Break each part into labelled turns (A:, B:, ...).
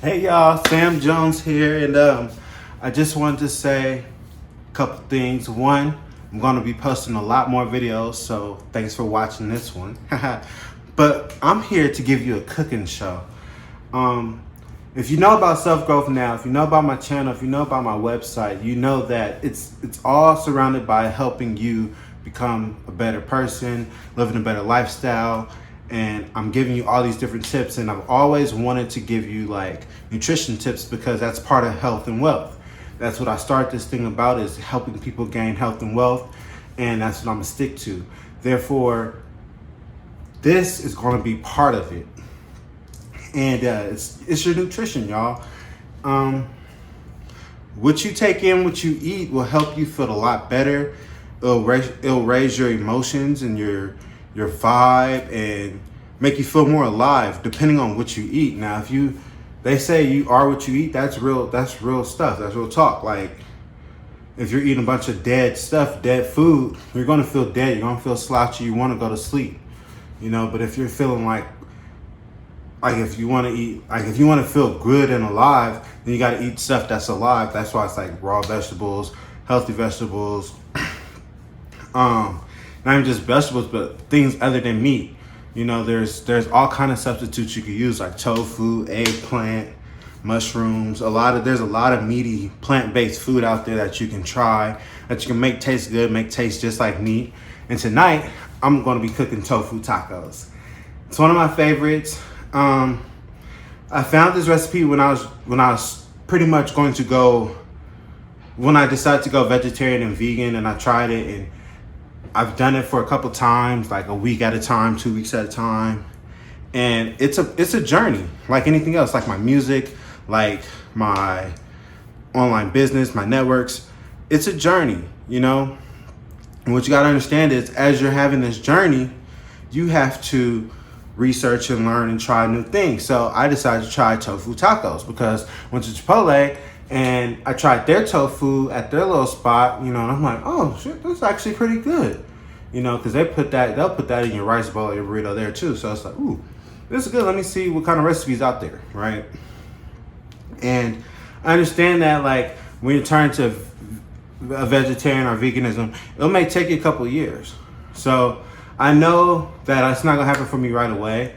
A: Hey y'all, Sam Jones here, and I just wanted to say a couple things. One, I'm going to be posting a lot more videos, so thanks for watching this one. But I'm here to give you a cooking show. If you know about self-growth now, if you know about my channel, if you know about my website, you know that it's all surrounded by helping you become a better person, living a better lifestyle. And I'm giving you all these different tips, and I've always wanted to give you like nutrition tips because that's part of health and wealth. That's what I started this thing about, is helping people gain health and wealth, and that's what I'm gonna stick to. Therefore, this is gonna be part of it. And it's your nutrition, y'all. What you take in, what you eat will help you feel a lot better. It'll raise your emotions and your vibe and make you feel more alive depending on what you eat. Now, they say you are what you eat, that's real stuff. That's real talk. Like, if you're eating a bunch of dead stuff, dead food, you're gonna feel dead. You're gonna feel slouchy. You want to go to sleep, But if you're feeling like if you want to eat, if you want to feel good and alive, then you got to eat stuff that's alive. That's why it's like raw vegetables, healthy vegetables. Not even just vegetables, but things other than meat. There's all kind of substitutes you could use, like tofu, eggplant, mushrooms. There's a lot of meaty plant-based food out there that you can try, that you can make taste good, make taste just like meat. And tonight, I'm going to be cooking tofu tacos. It's one of my favorites. I found this recipe when I was pretty much going to go, when I decided to go vegetarian and vegan, and I tried it, and I've done it for a couple times, like a week at a time, 2 weeks at a time. And it's a journey, like anything else, like my music, like my online business, my networks. It's a journey, And what you gotta understand is, as you're having this journey, you have to research and learn and try new things. So I decided to try Tofu Tacos because I went to Chipotle and I tried their tofu at their little spot, and I'm like, oh shit, that's actually pretty good. Because they'll put that in your rice bowl or your burrito there too. So it's like, ooh, this is good. Let me see what kind of recipes out there, right? And I understand that, like, when you turn to a vegetarian or veganism, it may take you a couple of years. So I know that it's not gonna happen for me right away.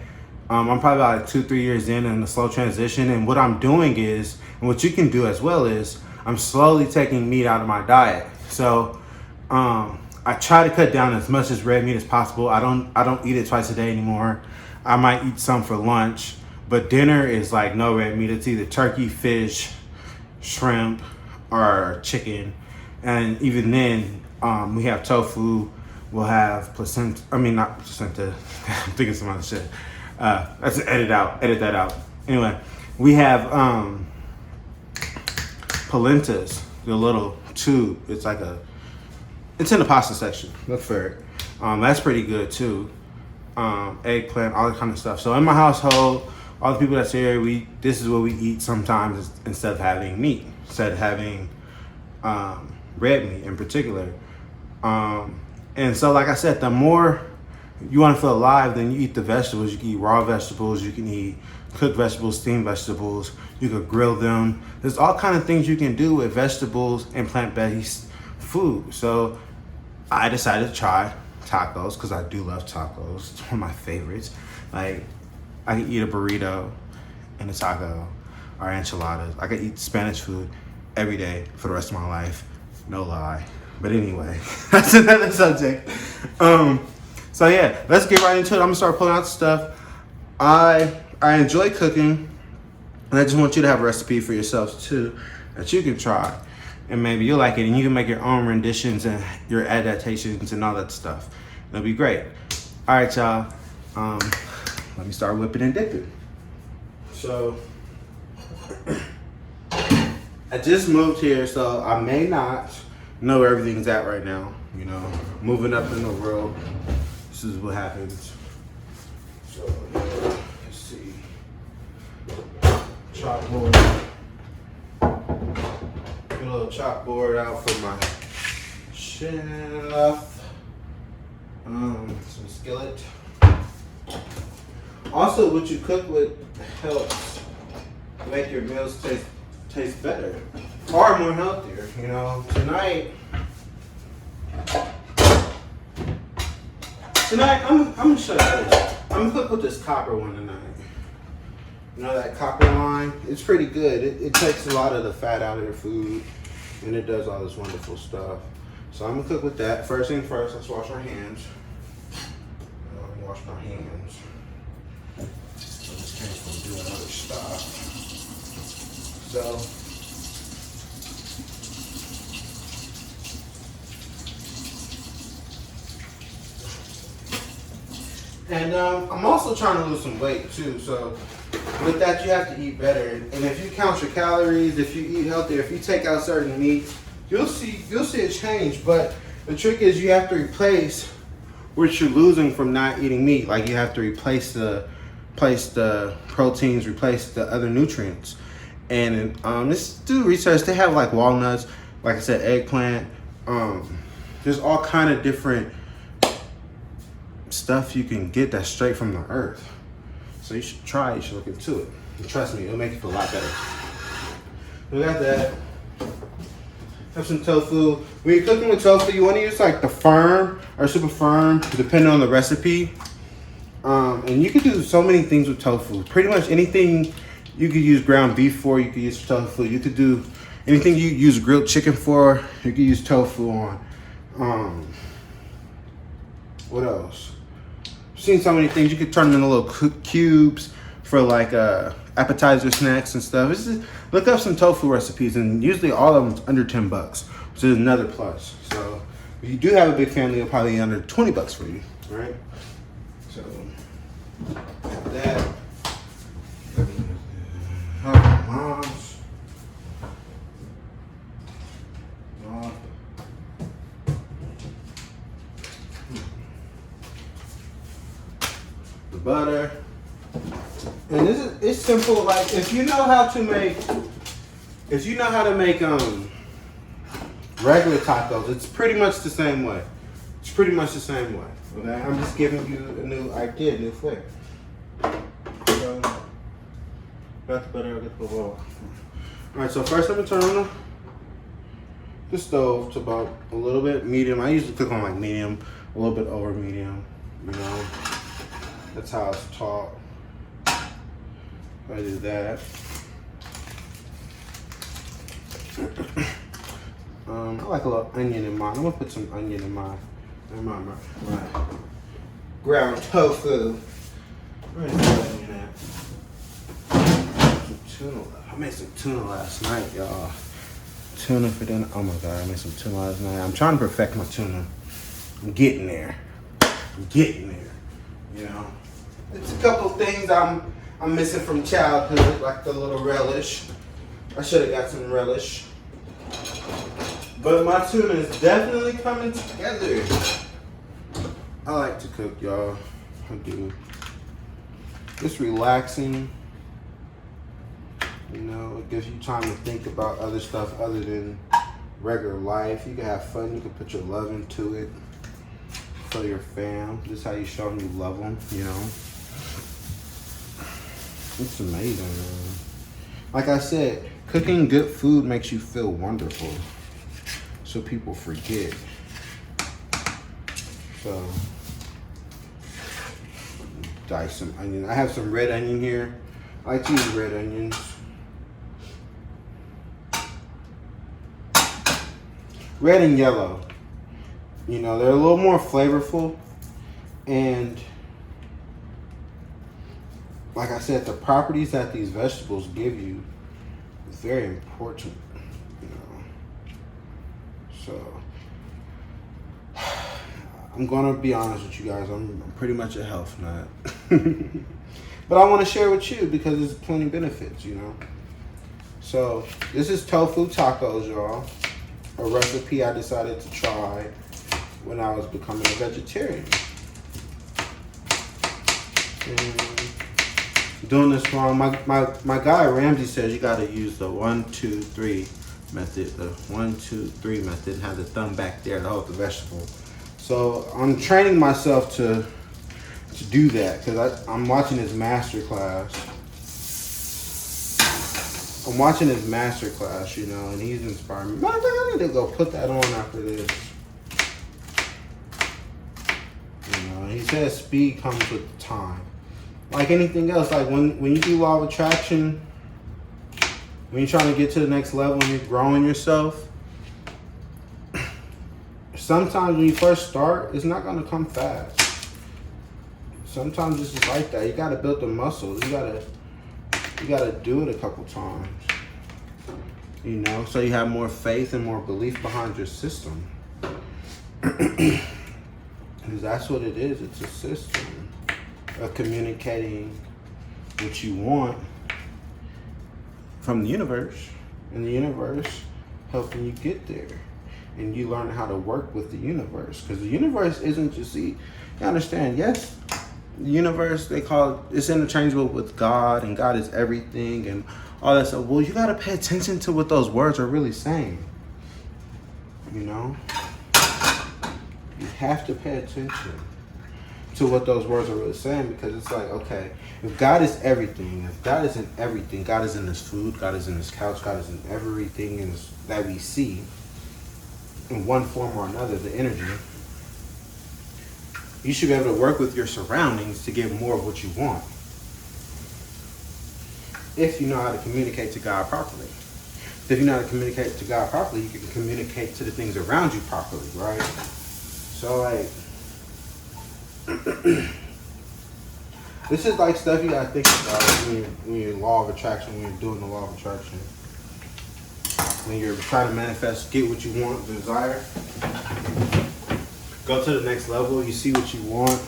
A: I'm probably about 2-3 years in a slow transition, and what I'm doing is, and what you can do as well, is I'm slowly taking meat out of my diet. So I try to cut down as much as red meat as possible. I don't eat it twice a day anymore. I might eat some for lunch, but dinner is like no red meat. It's either turkey, fish, shrimp, or chicken. And even then, we have tofu. We'll have placenta. I mean, not placenta. I'm thinking some other shit. Let's edit that out. Anyway, we have polentas, the little tube. It's in the pasta section. Look for it. That's pretty good too. Eggplant, all that kind of stuff. So in my household, all the people that's here, this is what we eat sometimes instead of having meat, instead of having red meat in particular. And so, like I said, the more you want to feel alive, then you eat the vegetables. You can eat raw vegetables. You can eat cooked vegetables, steamed vegetables. You could grill them. There's all kind of things you can do with vegetables and plant-based food. So I decided to try tacos because I do love tacos. It's one of my favorites. Like, I can eat a burrito and a taco or enchiladas. I could eat Spanish food every day for the rest of my life. No lie. But anyway, that's another subject. So yeah, let's get right into it. I'm gonna start pulling out the stuff. I enjoy cooking, and I just want you to have a recipe for yourselves too that you can try, and maybe you'll like it, and you can make your own renditions and your adaptations and all that stuff. It'll be great. All right, y'all. Let me start whipping and dipping. So I just moved here, so I may not know where everything's at right now. Moving up in the world. This is what happens. So let's see. Chalkboard. Get a little chalkboard out for my enough. Some skillet. Also, what you cook with helps make your meals taste better or more healthier. You know, tonight I'm gonna show you this. I'm gonna cook with this copper one tonight. You know that copper line? It's pretty good. It takes a lot of the fat out of your food, and it does all this wonderful stuff. So I'm gonna cook with that. First thing first, let's wash our hands. Wash my hands. I just came from doing other stuff. So, and I'm also trying to lose some weight too. So with that, you have to eat better. And if you count your calories, if you eat healthier, if you take out certain meats, you'll see a change. But the trick is you have to replace what you're losing from not eating meat. Like you have to replace the proteins, replace the other nutrients. And this do research. They have like walnuts, like I said, eggplant. There's all kind of different stuff you can get that's straight from the earth. So you should try it. You should look into it. And trust me, it'll make you feel a lot better. We got that. Have some tofu. When you're cooking with tofu, you want to use like the firm or super firm, depending on the recipe. And you can do so many things with tofu. Pretty much anything you could use ground beef for, you could use tofu. You could do anything you use grilled chicken for, you could use tofu on. What else? I've seen so many things. You could turn them into little cubes for like appetizer snacks and stuff. Look up some tofu recipes, and usually all of them under $10, which is another plus. So if you do have a big family, it'll probably be under $20 for you, right? So have that. Mom's. The butter. And it's simple. Like if you know how to make regular tacos, it's pretty much the same way. Okay? I'm just giving you a new idea, a new flavor. So, got the butter, I got the oil. Alright, so first I'm gonna turn on the stove to about a little bit medium. I usually cook on like medium, a little bit over medium, you know. That's how it's taught. I do that. I like a little onion in mine. I'm gonna put some onion in my ground tofu. Where's the onion at? Some tuna. I made some tuna last night, y'all. Tuna for dinner. Oh my god, I made some tuna last night. I'm trying to perfect my tuna. I'm getting there. You know, it's a couple things I'm missing from childhood, like the little relish. I should have got some relish. But my tuna is definitely coming together. I like to cook, y'all. I do. It's relaxing. You know, it gives you time to think about other stuff other than regular life. You can have fun. You can put your love into it. For your fam. This is how you show them you love them, you know. It's amazing, man. Like I said, cooking good food makes you feel wonderful. So people forget. So, dice some onion. I have some red onion here. I like to use red onions. Red and yellow. You know, they're a little more flavorful. And like I said, the properties that these vegetables give you is very important, you know. So I'm gonna be honest with you guys, I'm pretty much a health nut. But I wanna share with you because there's plenty of benefits, you know. So this is Tofu Tacos, y'all. A recipe I decided to try when I was becoming a vegetarian. And doing this wrong, my guy Ramsey says you gotta use the 1, 2, 3, method, the 1, 2, 3 method, and have the thumb back there to hold the vegetable. So I'm training myself to do that because I'm watching his master class. You know, and he's inspiring me. Matter of fact, I need to go put that on after this. You know, he says speed comes with time. Like anything else, like when you do law of attraction, when you're trying to get to the next level and you're growing yourself, sometimes when you first start, it's not gonna come fast. Sometimes it's just like that. You gotta build the muscles. You gotta do it a couple times. You know, so you have more faith and more belief behind your system. Because that's what it is. It's a system of communicating what you want from the universe, and the universe helping you get there. And you learn how to work with the universe, because the universe isn't just, you understand, yes, the universe, they call it, it's interchangeable with God, and God is everything and all that stuff. Well, you got to pay attention to what those words are really saying. You know, you have to pay attention to what those words are really saying, because it's like, okay, if God is everything, if God is in everything, God is in this food, God is in this couch, God is in everything that we see in one form or another, the energy, you should be able to work with your surroundings to get more of what you want. If you know how to communicate to God properly. If you know how to communicate to God properly, you can communicate to the things around you properly, right? So like, this is like stuff you gotta think about when you're in law of attraction, when you're doing the law of attraction. When you're trying to manifest, get what you want, desire, go to the next level, you see what you want.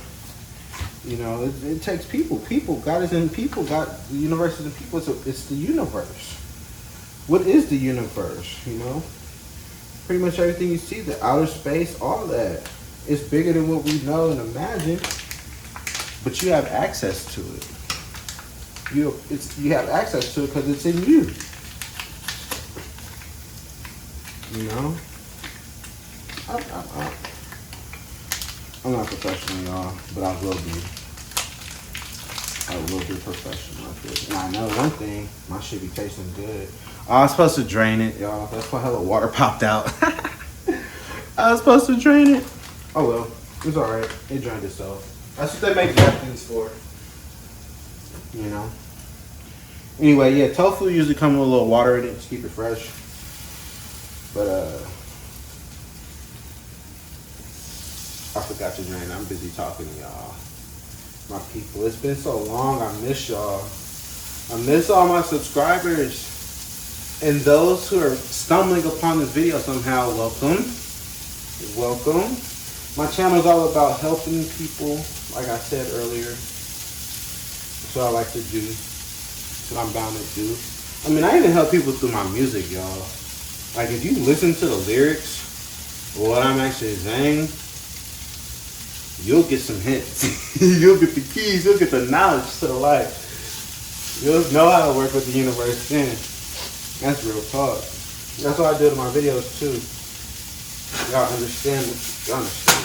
A: You know, it takes people. God is in people. God, the universe is in people. It's the universe. What is the universe? You know, pretty much everything you see, the outer space, all that. It's bigger than what we know and imagine, but you have access to it. You have access to it because it's in you. You know, I'm not professional, y'all, but I will be. I will be professional at this. And I know one thing, my shit be tasting good. I was supposed to drain it, y'all. That's why hella water popped out. I was supposed to drain it. Oh well, it's alright. It drained itself. That's what they make napkins for. You know? Anyway, yeah, tofu usually comes with a little water in it to keep it fresh. But I forgot to drain. I'm busy talking to y'all. My people. It's been so long. I miss y'all. I miss all my subscribers. And those who are stumbling upon this video somehow, welcome. Welcome. My channel is all about helping people, like I said earlier. That's what I like to do. That's what I'm bound to do. I mean, I even help people through my music, y'all. Like, if you listen to the lyrics, or what I'm actually saying, you'll get some hints. You'll get the keys. You'll get the knowledge to the life. You'll know how to work with the universe then. That's real talk. That's what I do in my videos too. Y'all understand? Y'all understand?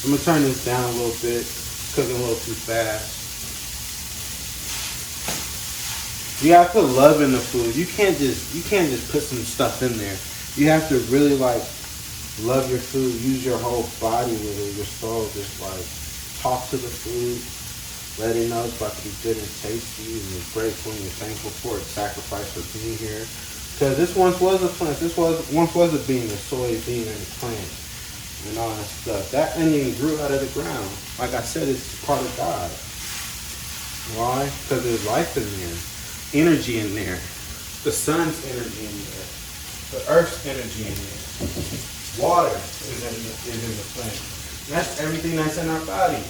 A: I'm gonna turn this down a little bit. Cooking a little too fast. You have to love in the food. You can't just put some stuff in there. You have to really like love your food. Use your whole body with it, your soul. Just like talk to the food. Let it know it's about to be good and tasty, and you're grateful and you're thankful for its sacrifice for being here. Because this once was a plant. This once was a bean, a soy bean and a plant, and all that stuff. That onion grew out of the ground. Like I said, it's part of God. Why? Because there's life in there. Energy in there. The sun's energy in there. The earth's energy in there. Water is in the plant. That's everything that's in our body.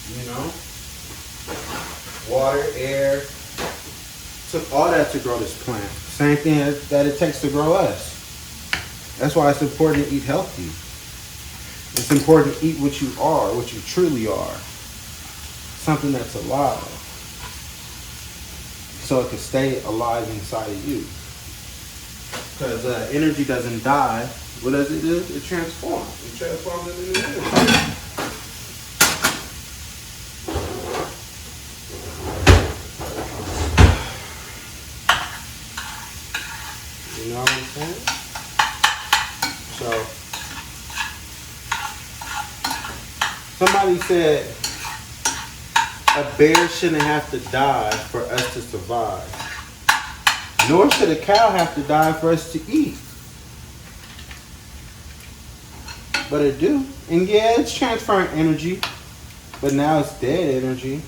A: You know? Water, air. Took all that to grow this plant. Same thing that it takes to grow us. That's why it's important to eat healthy. It's important to eat what you are, what you truly are. Something that's alive. So it can stay alive inside of you. Because energy doesn't die. What does it do? It transforms. It transforms into energy. You know what I'm saying? So, somebody said a bear shouldn't have to die for us to survive. Nor should a cow have to die for us to eat. But it do. And yeah, it's transferring energy. But now it's dead energy.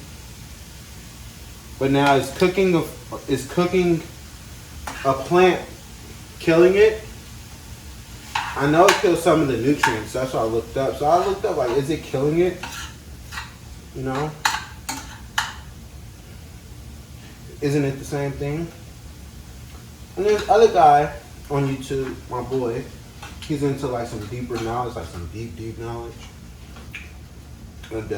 A: But now it's cooking a plant, killing it. I know it kills some of the nutrients. That's what I looked up. So I looked up, like, is it killing it? You know? Isn't it the same thing? And there's other guy on YouTube, my boy. He's into like some deeper knowledge, like some deep knowledge. And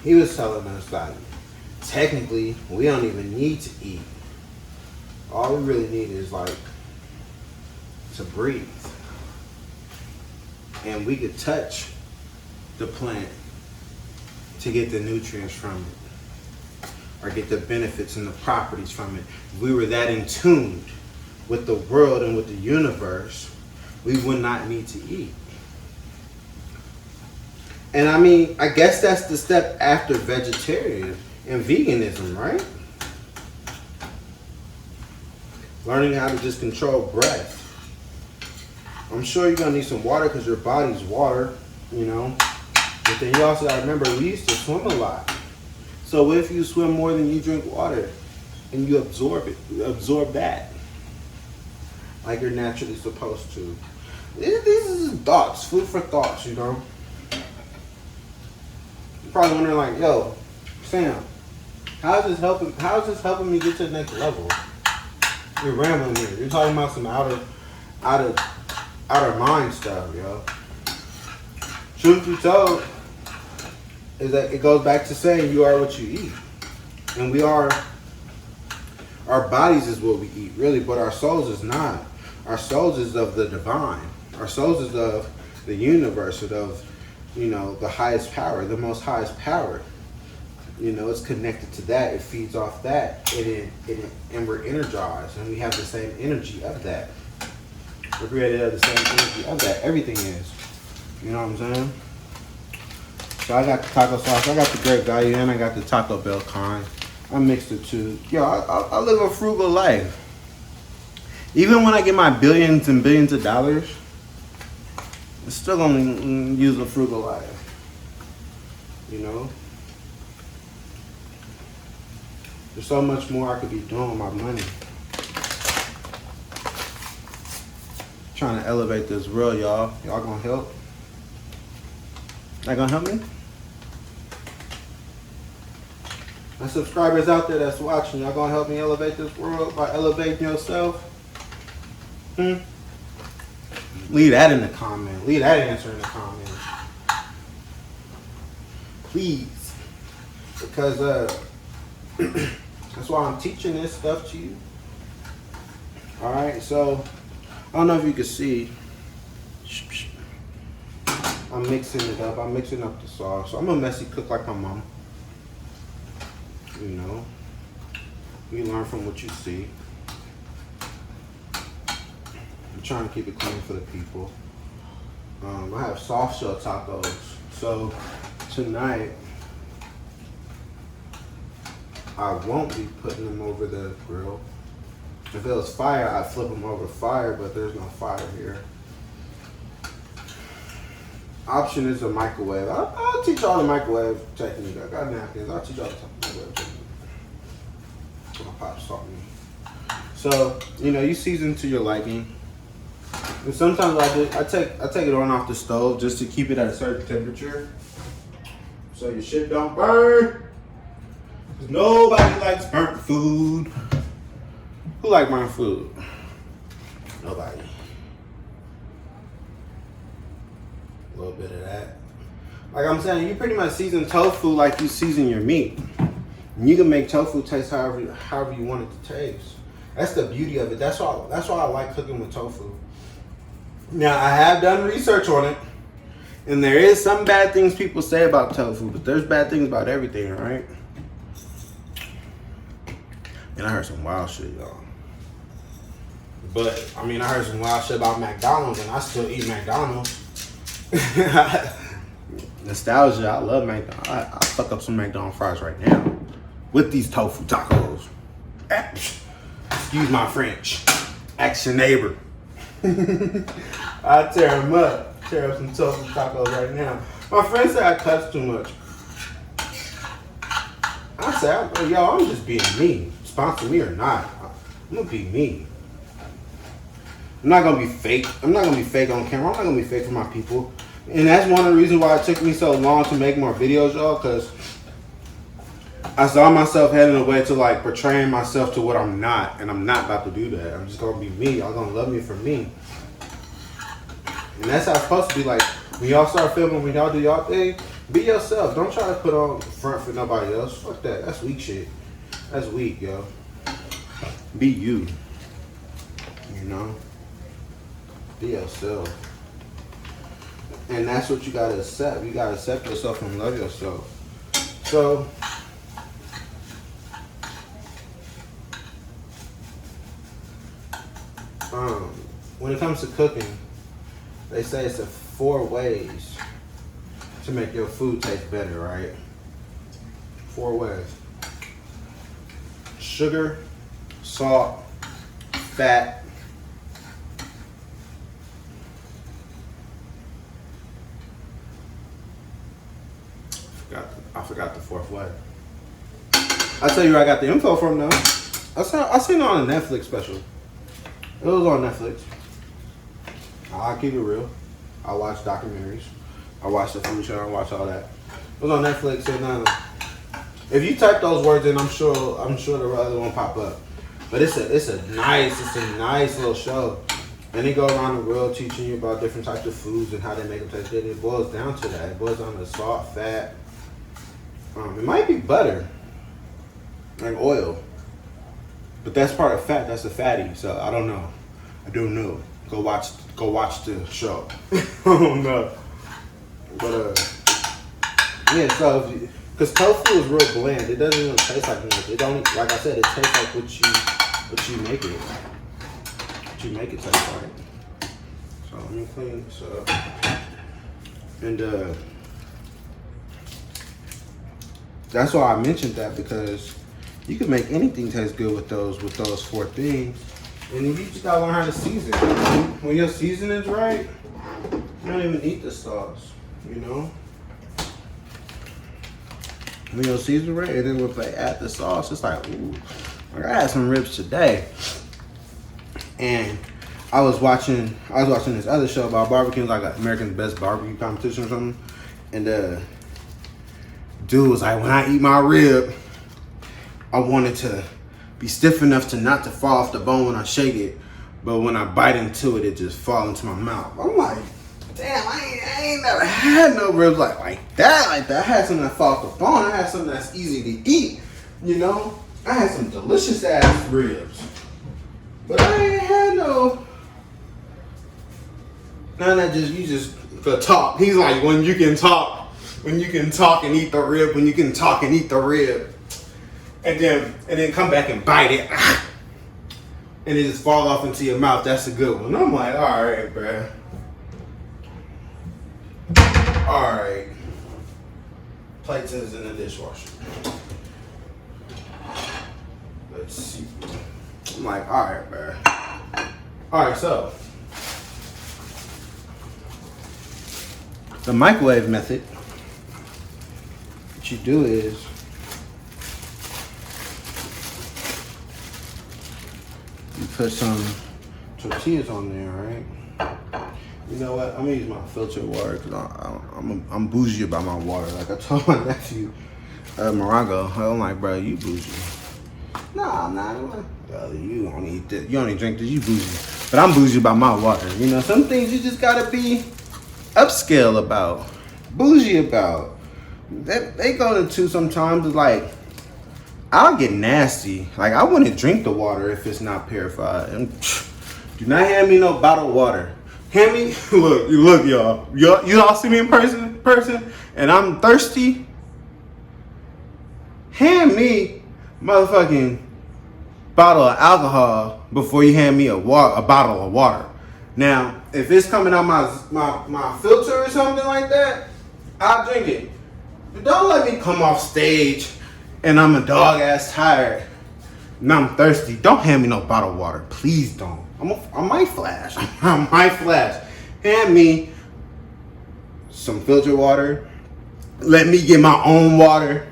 A: he was telling us that technically we don't even need to eat. All we really need is like to breathe. And we could touch the plant to get the nutrients from it, or get the benefits and the properties from it. If we were that in tune with the world and with the universe, we would not need to eat. And I mean, I guess that's the step after vegetarian and veganism, right? Learning how to just control breath. I'm sure you're gonna need some water because your body's water, you know. But then you also gotta remember, we used to swim a lot. So what if you swim more than you drink water and you absorb it? You absorb that like you're naturally supposed to. These are thoughts, food for thoughts, you know. You're probably wondering like, yo, Sam, how is this helping me get to the next level? You're rambling here. You're talking about some outer mind stuff, yo. Truth be told, is that it goes back to saying you are what you eat. And we are, our bodies is what we eat, really, but our souls is not. Our souls is of the divine. Our souls is of the universe, of, you know, the highest power, the most highest power. You know, it's connected to that. It feeds off that. And we're energized, and we have the same energy of that. We're created of the same energy of that. Everything is. You know what I'm saying? So I got the taco sauce, I got the Great Value, and I got the Taco Bell kind. I mixed the two. Yo, I live a frugal life. Even when I get my billions and billions of dollars, I'm still gonna use a frugal life. You know? There's so much more I could be doing with my money. Trying to elevate this world, y'all. Y'all gonna help? Y'all gonna help me? My subscribers out there that's watching, y'all gonna help me elevate this world by elevating yourself? Leave that in the comment. Leave that answer in the comment. Please. Because that's why I'm teaching this stuff to you. Alright, so I don't know if you can see. I'm mixing it up. I'm mixing up the sauce. So I'm a messy cook like my mom. You know, you learn from what you see. I'm trying to keep it clean for the people. I have soft shell tacos. So tonight, I won't be putting them over the grill. If it was fire, I'd flip them over fire, but there's no fire here. Option is a microwave. I'll teach y'all the microwave technique. I got napkins. I'll teach y'all the microwave technique. I'll pop salt in. So, you know, you season to your liking. And sometimes I take it on off the stove just to keep it at a certain temperature, so your shit don't burn. 'Cause nobody likes burnt food. Who like burnt food? Nobody. A little bit of that. Like I'm saying, you pretty much season tofu like you season your meat. And you can make tofu taste however you want it to taste. That's the beauty of it. That's why I like cooking with tofu. Now, I have done research on it, and there is some bad things people say about tofu, but there's bad things about everything, right? And I heard some wild shit, y'all. But, I mean, I heard some wild shit about McDonald's, and I still eat McDonald's. Nostalgia, I love McDonald's. I fuck up some McDonald's fries right now with these tofu tacos. Excuse my French. Ask your neighbor. I tear them up. Tear up some tofu tacos right now. My friend said I cuss too much. I said, yo, I'm just being me. Sponsor me or not, I'm gonna be me. I'm not gonna be fake. I'm not gonna be fake on camera. I'm not gonna be fake for my people. And that's one of the reasons why it took me so long to make more videos, y'all, because I saw myself heading away to like portraying myself to what I'm not, and I'm not about to do that. I'm just gonna be me. Y'all gonna love me for me. And that's how it's supposed to be. Like, when y'all start filming, when y'all do y'all thing, be yourself. Don't try to put on front for nobody else. Fuck that. That's weak shit. That's weak, yo. Be you. You know? Be yourself. And that's what you gotta accept. You gotta accept yourself and love yourself. So, when it comes to cooking, they say it's 4 ways to make your food taste better, right? 4 ways. Sugar, salt, fat, I forgot the 4th way. I'll tell you where I got the info from though. I seen it on a Netflix special. It was on Netflix. I'll keep it real. I watch documentaries. I watch the food show. I watch all that. It was on Netflix, and if you type those words in, I'm sure the other one pop up. But it's a nice little show, and they go around the world teaching you about different types of foods and how they make them taste good. It boils down to that. It boils down to salt, fat. It might be butter and oil, but that's part of fat. That's a fatty. So I don't know. I don't know. Go watch the show. I don't know. But yeah. So because tofu is real bland, it doesn't even taste like much. It don't, like I said, it tastes like what you make it. What you make it taste like. So let me clean this up. And that's why I mentioned that, because you can make anything taste good with those 4 things. And then you just gotta learn how to season. When your seasoning's right, you don't even eat the sauce, you know? When your seasoning's right, and then when they add the sauce, it's like, ooh, I had some ribs today. And I was watching this other show about barbecue, like America's Best Barbecue Competition or something. And dude was like, when I eat my rib, I want it to be stiff enough to not to fall off the bone when I shake it, but when I bite into it, it just fall into my mouth. I'm like, damn, I ain't never had no ribs like that. I had something that fall off the bone. I had something that's easy to eat, you know? I had some delicious ass ribs, but I ain't had none that you just could talk. He's like, when you can talk and eat the rib, when you can talk and eat the rib, and then come back and bite it, and it just fall off into your mouth. That's a good one. I'm like, all right, bruh. All right. Plates is in the dishwasher. Let's see. I'm like, all right, bruh. All right, so the microwave method. What you do is you put some tortillas on there, right? You know what? I'm gonna use my filtered water because I'm bougie about my water. Like I told my nephew, Morago, I'm like, bro, you bougie. Nah, I'm not. You don't eat this. You only drink this. You bougie. But I'm bougie about my water. You know, some things you just gotta be upscale about, bougie about. They go to sometimes like, I'll get nasty. Like, I wouldn't drink the water if it's not purified. And do not hand me no bottled water. Hand me, look, y'all. You all see me in person, and I'm thirsty. Hand me motherfucking bottle of alcohol before you hand me a bottle of water. Now, if it's coming out my filter or something like that, I'll drink it. But don't let me come off stage and I'm a dog ass tired and I'm thirsty. Don't hand me no bottled water. Please don't. I might flash. I might flash. Hand me some filter water. Let me get my own water.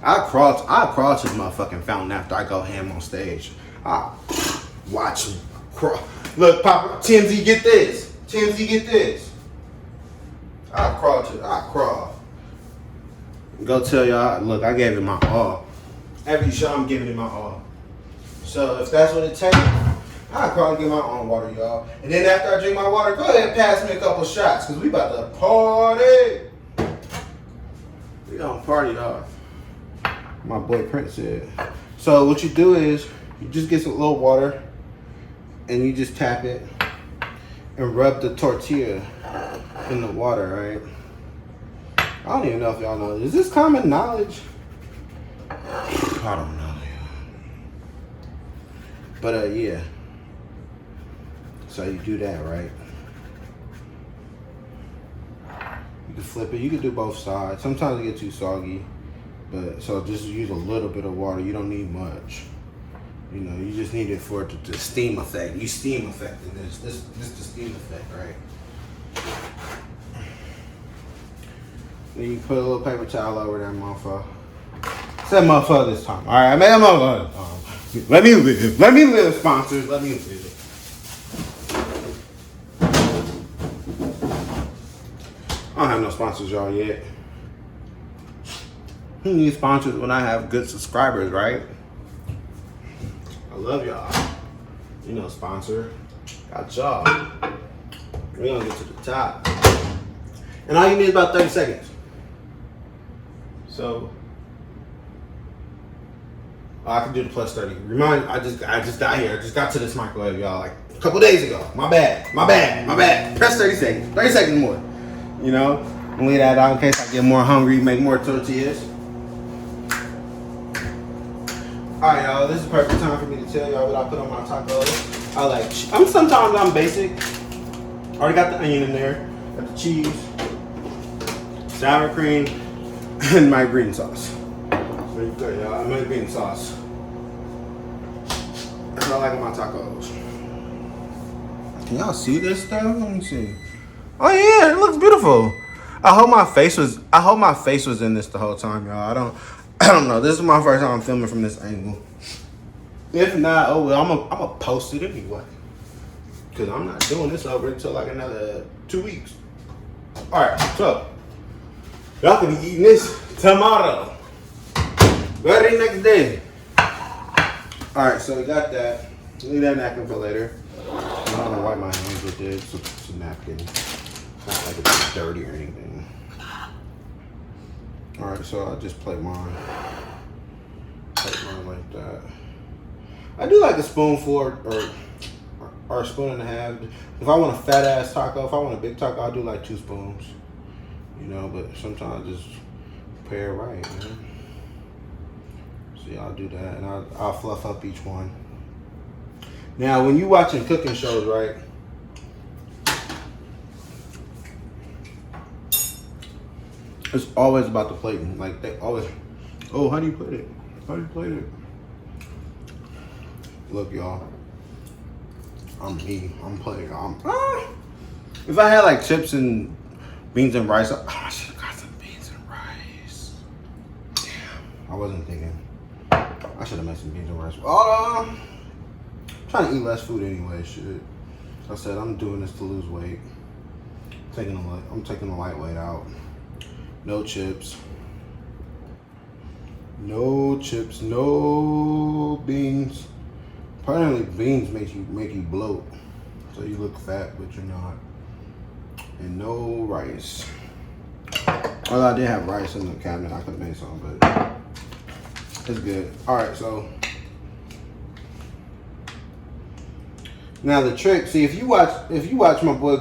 A: I crawl to the motherfucking fountain after I go ham on stage. Watch me crawl. Look, Papa, TMZ, get this. TMZ, get this. I crawl. Go tell y'all, look, I gave it my all. Every show I'm giving it my all. So if that's what it takes, I'll crawl and get my own water, y'all. And then after I drink my water, go ahead and pass me a couple shots, because we about to party. We gonna party, y'all. My boy Prince said. So what you do is, you just get some little water, and you just tap it, and rub the tortilla in the water, right? I don't even know if y'all know. Is this common knowledge? I don't know. But yeah. So you do that, right? You can flip it. You can do both sides. Sometimes it gets too soggy. But so just use a little bit of water. You don't need much. You know, you just need it for it to steam effect. You steam effecting this. This is the steam effect, right? Then you put a little paper towel over that motherfucker. Say motherfucker this time. Alright, I made a motherfucker this time. Let me live. Let me live, sponsors. Let me live. I don't have no sponsors, y'all, yet. Who needs sponsors when I have good subscribers, right? I love y'all. You know, sponsor. Got y'all. We're gonna get to the top. And all you need is about 30 seconds. So, I can do the plus 30. I just got here. I just got to this microwave, y'all, like a couple days ago. My bad. Press 30 seconds. 30 seconds more. You know? And leave that out in case I get more hungry, make more tortillas. Alright, y'all, this is the perfect time for me to tell y'all what I put on my tacos. Sometimes I'm basic. Already got the onion in there, got the cheese, sour cream, and my green sauce. Very good, y'all. I make green sauce. That's what I like on my tacos. Can y'all see this stuff? Let me see. Oh yeah, it looks beautiful. I hope my face was in this the whole time, y'all. I don't know. This is my first time filming from this angle. If not, oh well, I'm gonna post it anyway. Cause I'm not doing this over until like another 2 weeks. Alright, so y'all can be eating this tomorrow. Very next day. Alright, so we got that. Leave that napkin for later. I'm gonna wipe my hands with this. It's a napkin. Not like it's dirty or anything. Alright, so I just plate mine. Plate mine like that. I do like a spoonful or a spoon and a half. If I want a fat ass taco, if I want a big taco, I'll do like 2 spoons. You know, but sometimes just pair it right, man. See, I'll do that and I'll fluff up each one. Now, when you watching cooking shows, right? It's always about the plating. Like they always, oh, how do you plate it? How do you plate it? Look, y'all. I'm me. I'm plating. If I had like chips and beans and rice, I should have got some beans and rice. Damn, I wasn't thinking. I should have made some beans and rice. I'm trying to eat less food anyway. Shit. I said I'm doing this to lose weight. I'm taking the lightweight out. No chips. No chips. No beans. Apparently beans make you bloat, so you look fat, but you're not. And no rice. Although I did have rice in the cabinet, I could have made some, but It's good. All right, so now the trick. See, if you watch my boy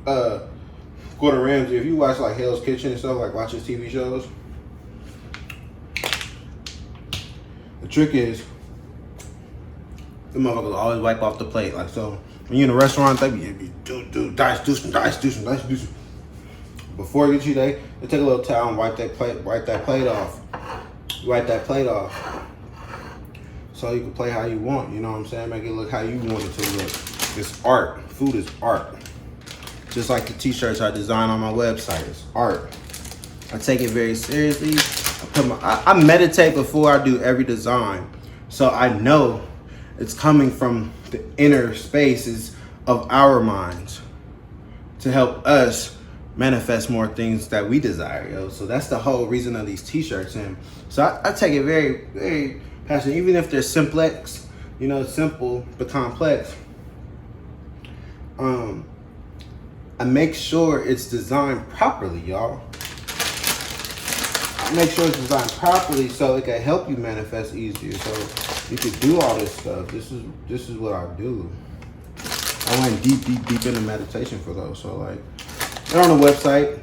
A: Gordon Ramsay, if you watch like Hell's Kitchen and stuff, like watch his TV shows, the trick is the motherfuckers always wipe off the plate. Like, so when you're in a restaurant, they be do some. Before you get you they take a little towel and wipe that plate off. Wipe that plate off. So you can play how you want, you know what I'm saying? Make it look how you want it to look. It's art. Food is art. Just like the t-shirts I design on my website. It's art. I take it very seriously. I meditate before I do every design. So I know it's coming from the inner spaces of our minds to help us manifest more things that we desire, yo. So that's the whole reason of these t-shirts. And so I take it very, very passionate. Even if they're simplex, you know, simple but complex. I make sure it's designed properly, y'all. I make sure it's designed properly so it can help you manifest easier. So you can do all this stuff. This is what I do. I went deep into meditation for those. So like, they're on the website.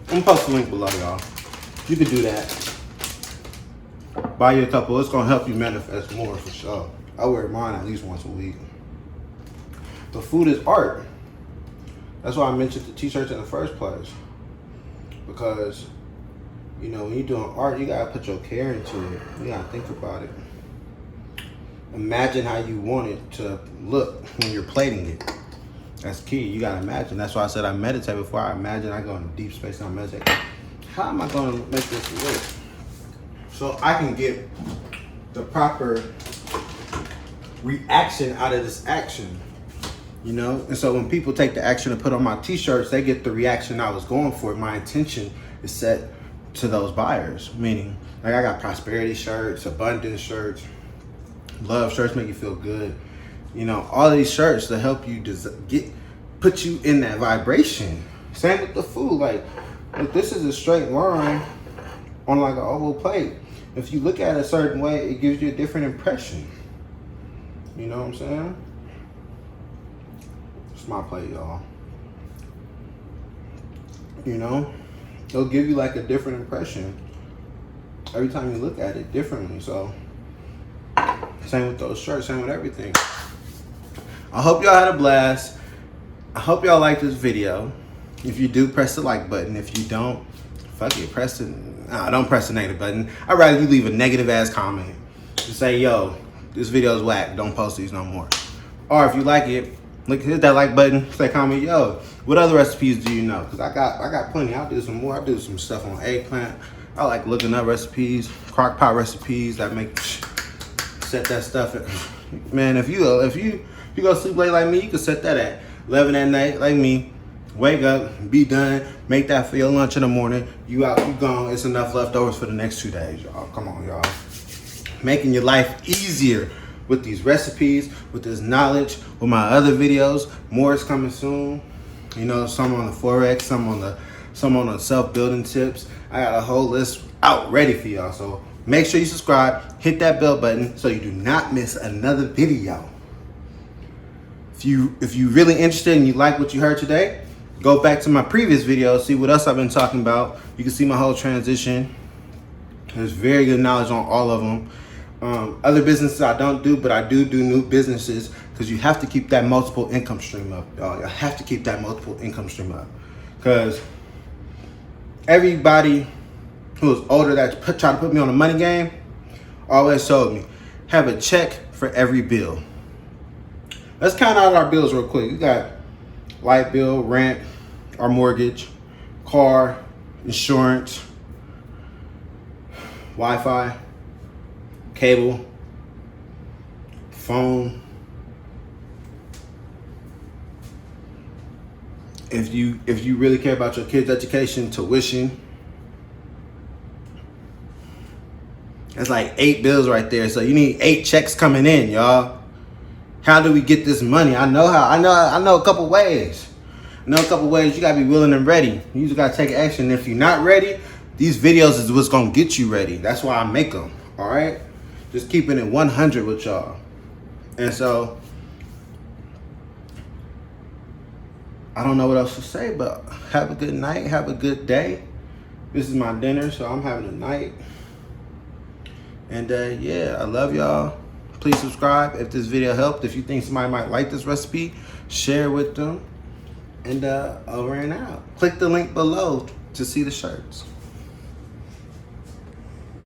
A: I'm gonna post the link below, y'all. You can do that. Buy you a couple. It's gonna help you manifest more for sure. I wear mine at least once a week. But food is art. That's why I mentioned the t-shirts in the first place. Because, you know, when you're doing art, you gotta put your care into it. You gotta think about it. Imagine how you want it to look when you're plating it. That's key. You gotta imagine. That's why I said I meditate before I imagine. I go into deep space and I meditate. How am I gonna make this work? So I can get the proper reaction out of this action. You know? And so when people take the action to put on my t-shirts, they get the reaction I was going for. My intention is set to those buyers. Meaning, like I got prosperity shirts, abundance shirts, love shirts, make you feel good. You know, all of these shirts to help you put you in that vibration. Same with the food. Like, if this is a straight line on like an oval plate, if you look at it a certain way, it gives you a different impression. You know what I'm saying? It's my plate, y'all. You know, it'll give you like a different impression every time you look at it differently. So, same with those shirts, same with everything. I hope y'all had a blast. I hope y'all liked this video. If you do, press the like button. If you don't, fuck it, don't press the negative button. I'd rather you leave a negative ass comment to say, yo, this video is whack, don't post these no more. Or if you like it, hit that like button, say comment, yo, what other recipes do you know? Because I got plenty. I'll do some more. I'll do some stuff on eggplant. I like looking up recipes, crock pot recipes that make set that stuff at, man, if you go sleep late like me, you can set that at 11 at night like me. Wake up, be done, make that for your lunch in the morning. You out, you gone. It's enough leftovers for the next 2 days, y'all. Come on, y'all. Making your life easier with these recipes, with this knowledge, with my other videos. More is coming soon. You know, some on the Forex, some on the self-building tips. I got a whole list out ready for y'all. So make sure you subscribe, hit that bell button so you do not miss another video. If you really interested and you like what you heard today, go back to my previous video, see what else I've been talking about. You can see my whole transition. There's very good knowledge on all of them. Other businesses I don't do, but I do new businesses because you have to keep that multiple income stream up, y'all. You have to keep that multiple income stream up because everybody who was older that tried to put me on the money game always told me, have a check for every bill. Let's count out our bills real quick. You got light bill, rent, our mortgage, car, insurance, Wi-Fi, cable, phone. If you really care about your kids' education, tuition, that's like 8 bills right there. So you need 8 checks coming in, y'all. How do we get this money? I know a couple ways. You gotta be willing and ready. You just gotta take action. If you're not ready, these videos is what's gonna get you ready. That's why I make them. All right, just keeping it 100 with y'all. And so I don't know what else to say, but have a good night, have a good day. This is my dinner, so I'm having a night. And yeah, I love y'all. Please subscribe if this video helped. If you think somebody might like this recipe, share with them. And over and out. Click the link below to see the shirts.